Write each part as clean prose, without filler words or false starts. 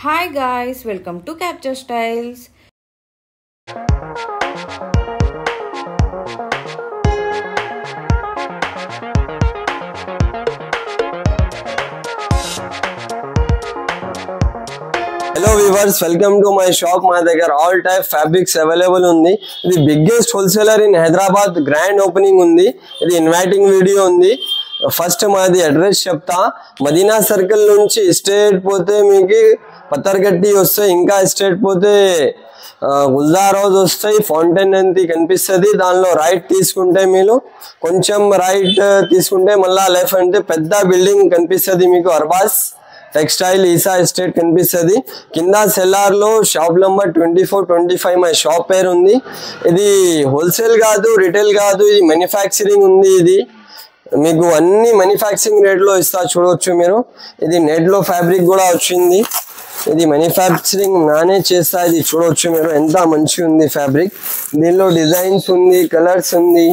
Hi guys, welcome to Capture Styles. Hello viewers, welcome to my shop. My దగ్గర all type fabrics available ఉంది. ఇది biggest wholesaler in Hyderabad. Grand opening ఉంది. ఇది inviting video ఉంది. First మాది address చెప్తా. Madina circle నుంచి straight పోతే మీకు పత్తర్గట్టి వస్తాయి. ఇంకా స్ట్రేట్ పోతే గుల్జార్ హౌస్ వస్తాయి. ఫౌంటైన్ అంతి కనిపిస్తుంది. దానిలో రైట్ తీసుకుంటే మీరు కొంచెం రైట్ తీసుకుంటే మళ్ళా లెఫ్ట్ అంటే పెద్ద బిల్డింగ్ కనిపిస్తుంది మీకు. అర్బాస్ టెక్స్టైల్ ఈసా ఎస్టేట్ కనిపిస్తుంది. కింద సెల్లార్ లో షాప్ నంబర్ 2425 మై షాప్ పేరు ఉంది. ఇది హోల్సేల్ కాదు, రిటైల్ కాదు, ఇది మ్యానుఫ్యాక్చరింగ్ ఉంది. ఇది మీకు అన్ని మ్యానుఫ్యాక్చరింగ్ రేట్ లో ఇస్తా, చూడవచ్చు మీరు. ఇది నెట్ లో ఫ్యాబ్రిక్ కూడా వచ్చింది. ఇది మ్యానుఫ్యాక్చరింగ్ నానే చేస్తా. ఇది చూడవచ్చు మీరు, ఎంత మంచి ఉంది ఫ్యాబ్రిక్. దీనిలో డిజైన్స్ ఉంది, కలర్స్ ఉంది,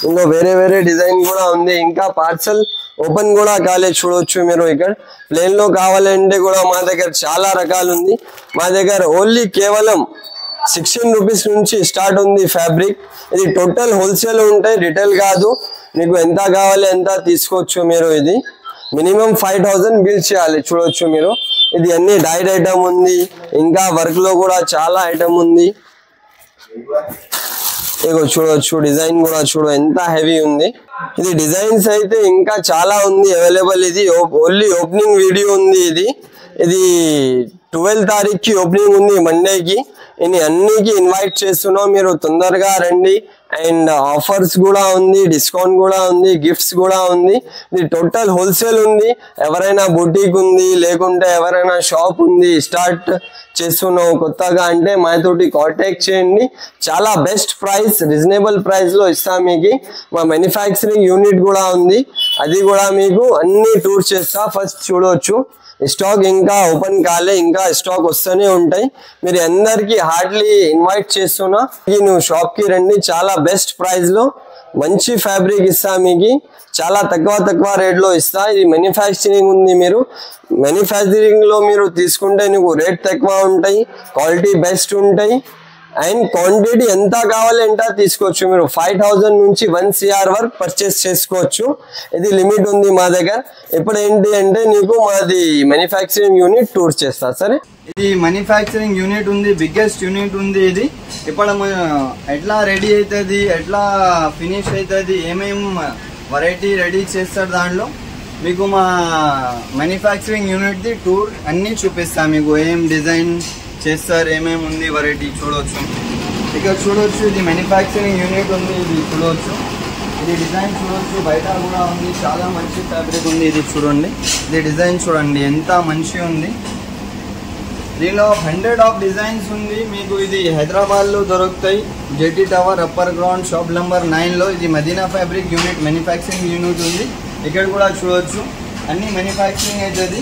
ఇందులో వేరే వేరే డిజైన్ కూడా ఉంది. ఇంకా పార్సల్ ఓపెన్ కూడా కాలేదు, చూడవచ్చు మీరు. ఇక్కడ ప్లేన్ లో కావాలంటే కూడా మా దగ్గర చాలా రకాలు ఉంది. మా దగ్గర ఓన్లీ కేవలం 16 రూపీస్ నుంచి స్టార్ట్ ఉంది ఫ్యాబ్రిక్. ఇది టోటల్ హోల్సేల్ ఉంటాయి, రిటైల్ కాదు. మీకు ఎంత కావాలి ఎంత తీసుకోవచ్చు మీరు. ఇది మినిమం 5000 బిల్ చేయాలి, చూడవచ్చు మీరు. ఇది అన్ని డైడ్ ఐటమ్ ఉంది. ఇంకా వర్క్ లో కూడా చాలా ఐటమ్ ఉంది. ఇగో చూడవచ్చు, డిజైన్ కూడా చూడు ఎంత హెవీ ఉంది. ఇది డిజైన్స్ అయితే ఇంకా చాలా ఉంది అవైలబుల్. ఇది ఓన్లీ ఓపెనింగ్ వీడియో ఉంది. ఇది 12 తారీఖుకి ఓపెనింగ్ ఉంది, మండేకి. ఇది అన్నికి ఇన్వైట్ చేస్తున్నాం, మీరు తొందరగా రండి. అండ్ ఆఫర్స్ కూడా ఉంది, డిస్కౌంట్ కూడా ఉంది, గిఫ్ట్స్ కూడా ఉంది. ఇది టోటల్ హోల్సేల్ ఉంది. ఎవరైనా బుటీక్ ఉంది, లేకుంటే ఎవరైనా షాప్ ఉంది స్టార్ట్ చేస్తున్నావు కొత్తగా అంటే మాతోటి కాంటాక్ట్ చేయండి. చాలా బెస్ట్ ప్రైస్, రీజనబుల్ ప్రైస్ లో ఇస్తాం మీకు. మా మ్యానుఫ్యాక్చరింగ్ యూనిట్ కూడా ఉంది, అది కూడా మీకు అన్ని టూర్ చేస్తా. ఫస్ట్ చూడవచ్చు, స్టాక్ ఇంకా ఓపెన్ కాలే, ఇంకా స్టాక్ వస్తూనే ఉంటాయి. మీరు అందరికి హార్డ్లీ ఇన్వైట్ చేస్తున్నా, నువ్వు షాప్ కి రండి. చాలా బెస్ట్ ప్రైస్ లో మంచి ఫ్యాబ్రిక్ ఇస్తా మీకు, చాలా తక్కువ రేట్ లో ఇస్తా. ఇది మ్యానుఫ్యాక్చరింగ్ ఉంది. మీరు మ్యానుఫ్యాక్చరింగ్ లో మీరు తీసుకుంటే నీకు రేట్ తక్కువ ఉంటాయి, క్వాలిటీ బెస్ట్ ఉంటాయి. అండ్ క్వాంటిటీ ఎంత కావాలి ఎంత తీసుకోవచ్చు మీరు. 5000 నుంచి 1 CR వరకు పర్చేస్ చేసుకోవచ్చు. ఇది లిమిట్ ఉంది మా దగ్గర. ఇప్పుడు ఏంటి అంటే నీకు మాది మ్యానుఫ్యాక్చరింగ్ యూనిట్ టూర్ చేస్తా. సరే, ఇది మ్యానుఫ్యాక్చరింగ్ యూనిట్ ఉంది, బిగ్గెస్ట్ యూనిట్ ఉంది. ఇది ఇప్పుడు ఎట్లా రెడీ అవుతుంది, ఎట్లా ఫినిష్ అవుతుంది, ఏమేం వెరైటీ రెడీ చేస్తారు దాంట్లో మీకు మా మ్యానుఫ్యాక్చరింగ్ యూనిట్ ది టూర్ అన్నీ చూపిస్తా మీకు. ఏం డిజైన్ చేస్తారు, ఏమేమి ఉంది వెరైటీ చూడవచ్చు. ఇక్కడ చూడవచ్చు, ఇది మ్యానుఫ్యాక్చరింగ్ యూనిట్ ఉంది. ఇది చూడవచ్చు, ఇది డిజైన్ చూడవచ్చు. బయట కూడా ఉంది, చాలా మంచి ఫ్యాబ్రిక్ ఉంది. ఇది చూడండి, ఇది డిజైన్ చూడండి ఎంత మంచి ఉంది. దీనిలో 100 ఆఫ్ డిజైన్స్ ఉంది మీకు. ఇది హైదరాబాద్లో దొరుకుతాయి, JT tower upper ground shop number 9లో. ఇది Madina fabric unit manufacturing unit ఉంది. ఇక్కడ కూడా చూడవచ్చు, అన్ని మ్యానుఫ్యాక్చరింగ్ అవుతుంది.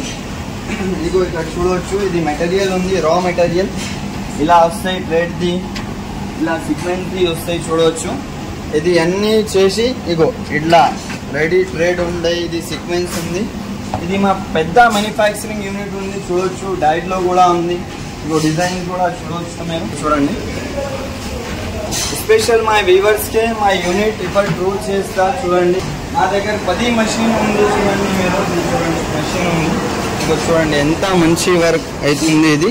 ఇగో ఇక్కడ చూడవచ్చు, ఇది మెటీరియల్ ఉంది, రా మెటీరియల్. ఇలా వస్తాయి థ్రెడ్ది, ఇలా సీక్వెన్స్ది వస్తాయి, చూడవచ్చు. ఇది అన్నీ చేసి ఇగో ఇట్లా రెడీ థ్రెడ్ ఉంటాయి. ఇది సీక్వెన్స్ ఉంది. ఇది మా పెద్ద మ్యానుఫ్యాక్చరింగ్ యూనిట్ ఉంది, చూడొచ్చు. డైట్లో కూడా ఉంది. ఇగో డిజైన్ కూడా చూడవచ్చు మీరు, చూడండి. స్పెషల్ మా వ్యూవర్స్కే మా యూనిట్ ఇప్పుడు టూర్ చేస్తా. చూడండి, నా దగ్గర 10 మషిన్ ఉంది. చూడండి మీరు, చూడండి మషిన్ ఉంది. ఇగో చూడండి ఎంత మంచి వర్క్ అవుతుంది.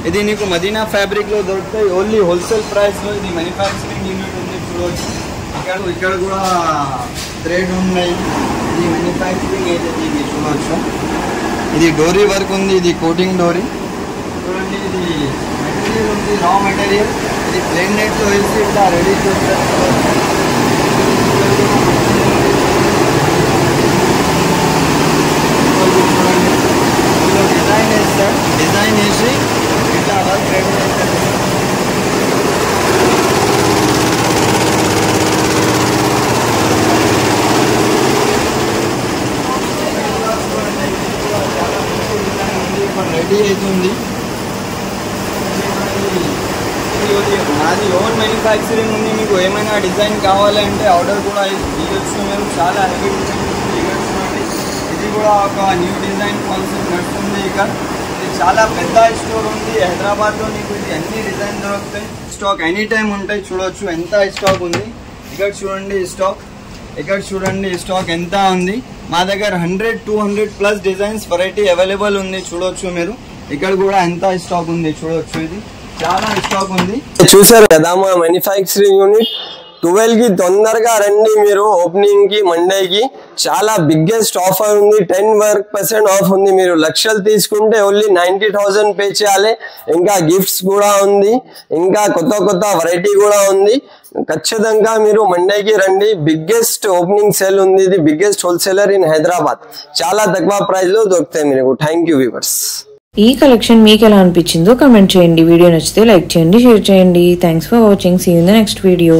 ఇది నీకు మదీనా ఫ్యాబ్రిక్లో దొరుకుతాయి, ఓన్లీ హోల్సేల్ ప్రైస్లో. ఇది మ్యానుఫ్యాక్చరింగ్ యూనిట్ ఉంది, చూడవచ్చు. ఇక్కడ కూడా థ్రెడ్ ఉన్నాయి. ఇది మ్యానుఫ్యాక్చరింగ్ అవుతుంది, ఇది చూడవచ్చు. ఇది డోరీ వర్క్ ఉంది, ఇది కోటింగ్ డోరీ. చూడండి, ఇది మెటీరియల్ ఉంది, రా మెటీరియల్. ఇది ప్లేన్ నెట్తో వేసి ఇట్లా రెడీ చేస్తారు. చూడండి, ఇందులో డిజైన్ వేస్తారు. డిజైన్ వేసి ఇట్లా వర్క్ రెడీ చేస్తారు. రెడీ అవుతుంది. నాది ఓన్ మ్యానుఫ్యాక్చరింగ్ ఉంది. మీకు ఏమైనా డిజైన్ కావాలంటే ఆర్డర్ కూడా ఇవ్వచ్చు మీరు. చాలా హెవీ డిజైన్ ఉంది. ఇది కూడా ఒక న్యూ డిజైన్ కాన్సెప్ట్ నడుస్తుంది. ఇక్కడ చాలా పెద్ద స్టోర్ ఉంది హైదరాబాద్ లో. నీకు ఇది అన్ని డిజైన్ దొరుకుతాయి. స్టాక్ ఎనీ టైం ఉంటాయి. చూడొచ్చు ఎంత స్టాక్ ఉంది. ఇక్కడ చూడండి స్టాక్, ఇక్కడ చూడండి స్టాక్ ఎంత ఉంది. మా దగ్గర 100-200+ డిజైన్స్ వెరైటీ అవైలబుల్ ఉంది. చూడొచ్చు మీరు. ఇక్కడ కూడా ఎంత స్టాక్ ఉంది చూడొచ్చు. ఇది చాలా స్టాక్ ఉంది. చూసారు కదా మా మ్యానుఫ్యాక్చరింగ్ యూనిట్. 12 కి తొందరగా రండి మీరు. ఓపెనింగ్ కి మండేకి చాలా బిగ్గెస్ట్ ఆఫర్ ఉంది. 10% ఆఫ్ ఉంది. మీరు లక్షలు తీసుకుంటే ఓన్లీ 90,000 పే చేయాలి. ఇంకా గిఫ్ట్స్ కూడా ఉంది. ఇంకా కొత్త వెరైటీ కూడా ఉంది. ఖచ్చితంగా మీరు మండేకి రండి. బిగ్గెస్ట్ ఓపెనింగ్ సేల్ ఉంది. ఇది బిగ్గెస్ట్ హోల్సేలర్ ఇన్ హైదరాబాద్. చాలా తక్కువ ప్రైస్ లో దొరుకుతాయి మీకు. Thank you viewers. ఈ కలెక్షన్ మీకు ఎలా అనిపించిందో కామెంట్ చేయండి. వీడియో నచ్చితే లైక్ చేయండి, షేర్ చేయండి. Thanks for watching. See you in the next video.